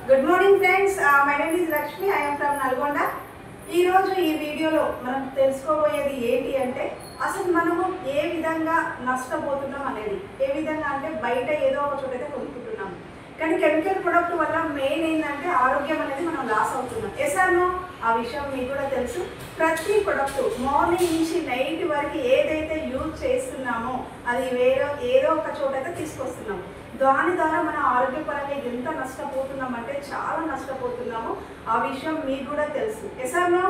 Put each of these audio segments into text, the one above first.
Good morning friends, my name is Lakshmi. I am from Nalgonda. ఈరోజు ఈ వీడియోలో మనం తెలుసుకోబోయేది ఏంటి అంటే అసలు మనము ఏ విధంగా నష్టపోతున్నాం అనేది. ఏ విధంగా అంటే బయట ఏదో ఒక చోటైతే కొనుక్కుంటున్నాము, కానీ కెమికల్ ప్రొడక్ట్ వల్ల మెయిన్ ఏంటంటే ఆరోగ్యం అనేది మనం లాస్ అవుతున్నాం. ఎసానో ఆ విషయం మీకు కూడా తెలుసు. ప్రతి ప్రొడక్ట్ మార్నింగ్ నుంచి నైట్ వరకు ఏదైతే యూజ్ చేస్తున్నామో అది ఏదో ఒక చోటైతే తీసుకొస్తున్నాము. దాని ద్వారా మన ఆరోగ్యపరంగా ఎంత నష్టపోతున్నామంటే చాలా నష్టపోతున్నాము. ఆ విషయం మీకు కూడా తెలుసు. ఎసానో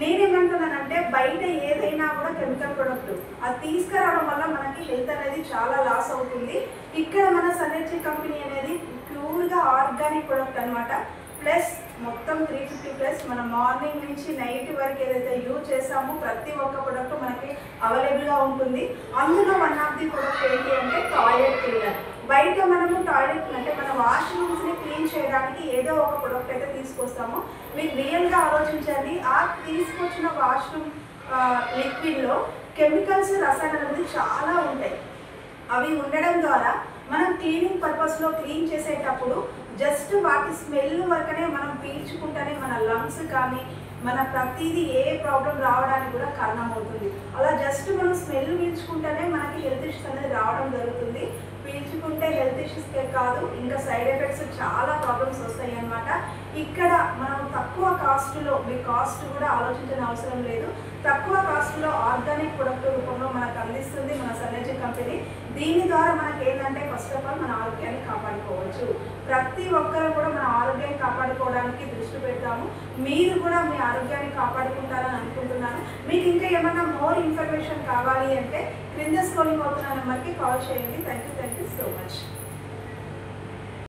నేనేమంటున్నానంటే బయట ఏదైనా కూడా కెమికల్ ప్రొడక్ట్ అది తీసుకురావడం వల్ల మనకి హెల్త్ అనేది చాలా లాస్ అవుతుంది. ఇక్కడ మన సన్ఎనర్జీ కంపెనీ అనేది ప్యూర్గా ఆర్గానిక్ ప్రొడక్ట్ అనమాట. ప్లస్ మొత్తం 350+ మన మార్నింగ్ నుంచి నైట్ వరకు ఏదైతే యూజ్ చేసామో ప్రతి ఒక్క ప్రొడక్ట్ మనకి అవైలబుల్గా ఉంటుంది. అందులో వన్ ఆఫ్ ది ప్రొడక్ట్ ఏంటి అంటే టాయిలెట్ క్లీనర్. బయట మనము టాయిలెట్ అంటే మన వాష్రూమ్స్ని క్లీన్ చేయడానికి ఏదో ఒక ప్రొడక్ట్ అయితే తీసుకొస్తాము. మీరు రియల్గా ఆలోచించండి, ఆ తీసుకొచ్చిన వాష్రూమ్ లిక్విడ్లో కెమికల్స్ రసాయనాలు చాలా ఉంటాయి. అవి ఉండడం ద్వారా మనం క్లీనింగ్ పర్పస్లో క్లీన్ చేసేటప్పుడు జస్ట్ వాటి స్మెల్ వరకనే మనం పీల్చుకుంటేనే మన లంగ్స్ కానీ మన ప్రతిదీ ఏ ప్రాబ్లం రావడానికి కూడా కారణమవుతుంది. అలా జస్ట్ మనం స్మెల్ పీల్చుకుంటేనే మనకి హెల్త్ ఇష్యూస్ అనేది రావడం జరుగుతుంది. పీల్చుకుంటే హెల్త్ ఇష్యూస్కే కాదు, ఇంకా సైడ్ ఎఫెక్ట్స్ చాలా ప్రాబ్లమ్స్ వస్తాయి అన్నమాట. ఇక్కడ మనం తక్కువ కాస్ట్లో, మీ కాస్ట్ కూడా ఆలోచించిన అవసరం లేదు, తక్కువ కాస్ట్లో ఆర్గానిక్ ప్రొడక్ట్ రూపంలో మనకు అందిస్తుంది మన సన్ఎనర్జీ కంపెనీ. దీని ద్వారా మనకి ఏంటంటే ఫస్ట్ ఆఫ్ ఆల్ మన ఆరోగ్యాన్ని కాపాడుకోవచ్చు. ప్రతి ఒక్కరు కూడా మన ఆరోగ్యాన్ని కాపాడుకోవడానికి దృష్టి పెడతాము. మీరు కూడా మీ ఆరోగ్యాన్ని కాపాడుకుంటారని అనుకుంటున్నాను. మీకు ఇంకా ఏమైనా మోర్ ఇన్ఫర్మేషన్ కావాలి అంటే క్రింద స్క్రోలింగ్ అవుతున్న నెంబర్కి కాల్ చేయండి. Thank you so much.